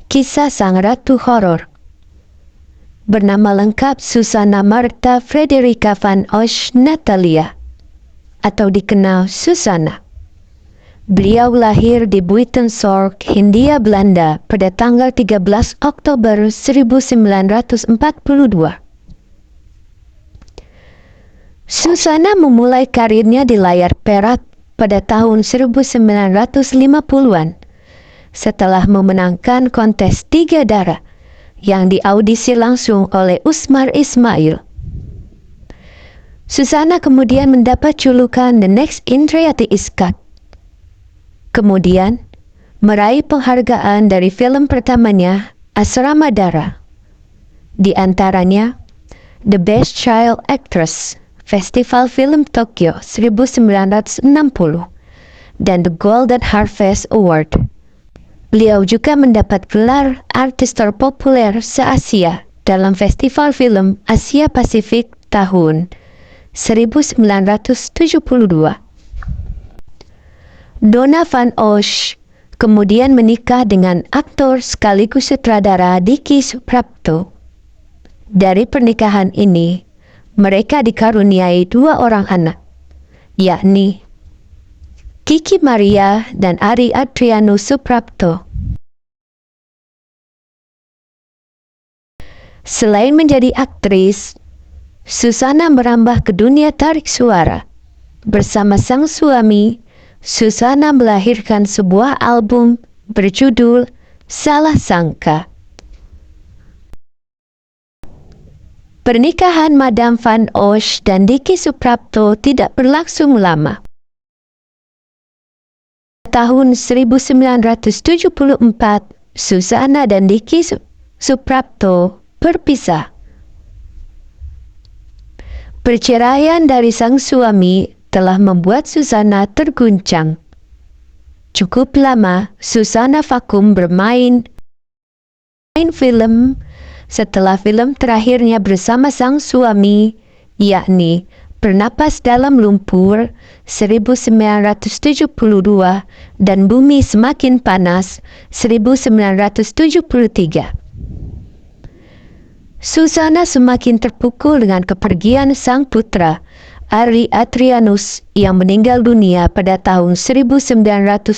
Kisah Sang Ratu Horor. Bernama lengkap Susanna Martha Frederica van Osch Natalia, atau dikenal Susanna. Beliau lahir di Buitenzorg, Hindia Belanda pada tanggal 13 Oktober 1942. Susanna memulai karirnya di layar perak pada tahun 1950-an setelah memenangkan kontes 3 darah yang diaudisi langsung oleh Usmar Ismail. Susanna kemudian mendapat julukan The Next Indriati Iskat. Kemudian meraih penghargaan dari film pertamanya, Asrama Darah. Di antaranya The Best Child Actress, Festival Film Tokyo 1960, dan The Golden Harvest Award. Beliau juga mendapat gelar artis terpopuler se-Asia dalam Festival Film Asia Pasifik tahun 1972. Donna van Osch kemudian menikah dengan aktor sekaligus sutradara Diki Suprapto. Dari pernikahan ini, mereka dikaruniai 2 orang anak, yakni Kiki Maria dan Ari Adrianus Suprapto. Selain menjadi aktris, Susanna merambah ke dunia tarik suara. Bersama sang suami, Susanna melahirkan sebuah album berjudul Salah Sangka. Pernikahan Madame van Osch dan Diki Suprapto tidak berlangsung lama. Tahun 1974, Susanna dan Diki Suprapto berpisah. Perceraian dari sang suami telah membuat Susanna terguncang. Cukup lama Susanna vakum bermain film setelah film terakhirnya bersama sang suami, yakni Bernapas Dalam Lumpur 1972 dan Bumi Semakin Panas 1973. Susanna semakin terpukul dengan kepergian sang putra, Ari Adrianus, yang meninggal dunia pada tahun 1977.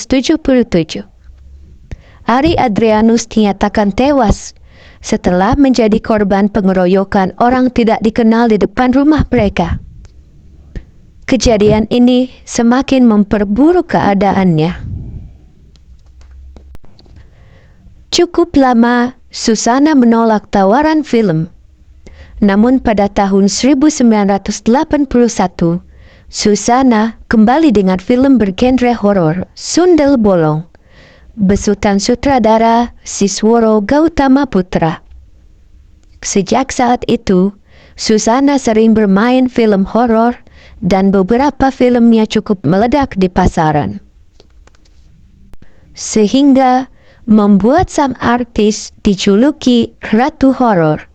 Ari Adrianus dinyatakan tewas setelah menjadi korban pengeroyokan orang tidak dikenal di depan rumah mereka. Kejadian ini semakin memperburuk keadaannya. Cukup lama Susanna menolak tawaran film. Namun pada tahun 1981, Susanna kembali dengan film bergenre horor Sundel Bolong, besutan sutradara Sisworo Gautama Putra. Sejak saat itu, Susanna sering bermain film horor dan beberapa filmnya cukup meledak di pasaran, sehingga membuat sang artis dijuluki Ratu Horor.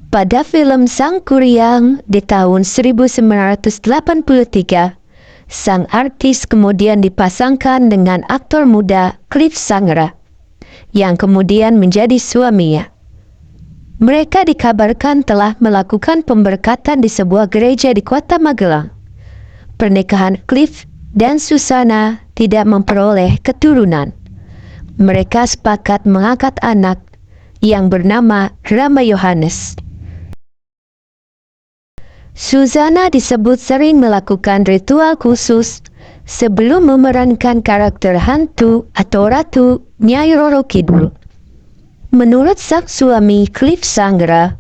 Pada film Sang Kuryang di tahun 1983, sang artis kemudian dipasangkan dengan aktor muda Cliff Sangra, yang kemudian menjadi suaminya. Mereka dikabarkan telah melakukan pemberkatan di sebuah gereja di kota Magelang. Pernikahan Cliff dan Susanna tidak memperoleh keturunan. Mereka sepakat mengangkat anak yang bernama Rama Yohanes. Susanna disebut sering melakukan ritual khusus sebelum memerankan karakter hantu atau ratu Nyai Roro Kidul. Menurut sang suami Cliff Sangra,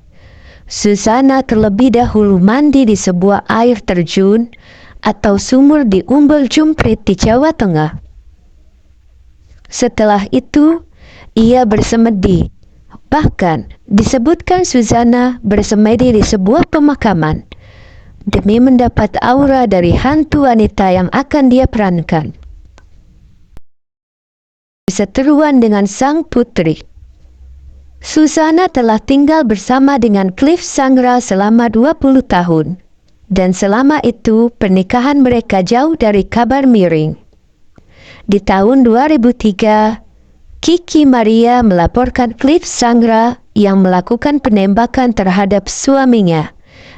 Susanna terlebih dahulu mandi di sebuah air terjun atau sumur di Umbul Jumprit di Jawa Tengah. Setelah itu, ia bersemedi. Bahkan disebutkan Susanna bersemedi di sebuah pemakaman demi mendapat aura dari hantu wanita yang akan dia perankan. Perseteruan dengan sang putri, Susanna telah tinggal bersama dengan Cliff Sangra selama 20 tahun, dan selama itu pernikahan mereka jauh dari kabar miring. Di tahun 2003, Kiki Maria melaporkan Cliff Sangra yang melakukan penembakan terhadap suaminya,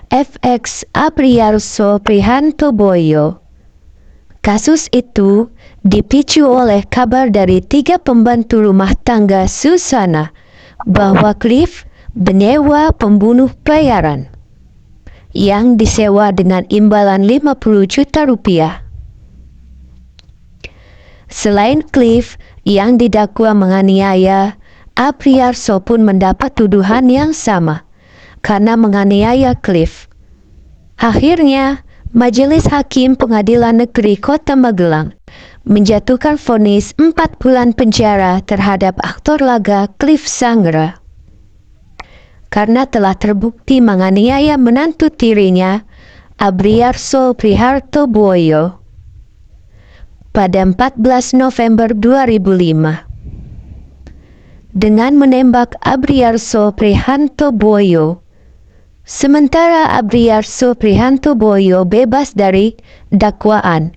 FX Apriarso Prihantoboyo. Kasus itu dipicu oleh kabar dari 3 pembantu rumah tangga Susana bahwa Cliff menyewa pembunuh bayaran yang disewa dengan imbalan 50 juta rupiah. Selain Cliff yang didakwa menganiaya, Apriarso pun mendapat tuduhan yang sama karena menganiaya Cliff. Akhirnya, Majelis Hakim Pengadilan Negeri Kota Magelang menjatuhkan vonis 4 bulan penjara terhadap aktor laga Cliff Sangra karena telah terbukti menganiaya menantu tirinya, Apriarso Prihartoboyo, pada 14 November 2005. Dengan menembak Apriarso Prihantoboyo, sementara Apriarso Prihantoboyo bebas dari dakwaan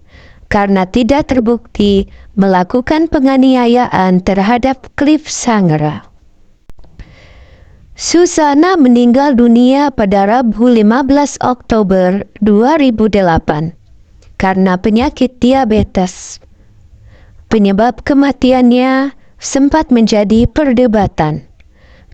karena tidak terbukti melakukan penganiayaan terhadap Cliff Sangra. Susana meninggal dunia pada Rabu 15 Oktober 2008 karena penyakit diabetes. Penyebab kematiannya sempat menjadi perdebatan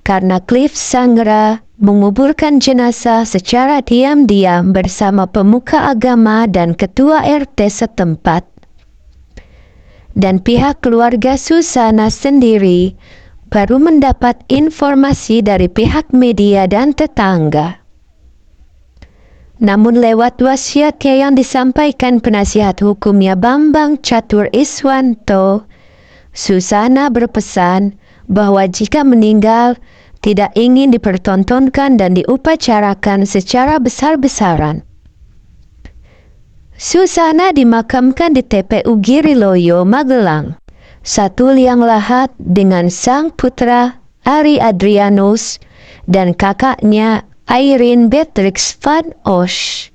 karena Cliff Sangra menguburkan jenazah secara diam-diam bersama pemuka agama dan ketua RT setempat. Dan pihak keluarga Susana sendiri baru mendapat informasi dari pihak media dan tetangga. Namun lewat wasiatnya yang disampaikan penasihat hukumnya Bambang Catur Iswanto, Susana berpesan bahwa jika meninggal tidak ingin dipertontonkan dan diupacarakan secara besar-besaran. Susana dimakamkan di TPU Giriloyo, Magelang, satu liang lahat dengan sang putra Ari Adrianus dan kakaknya Irene Beatrix van Osch.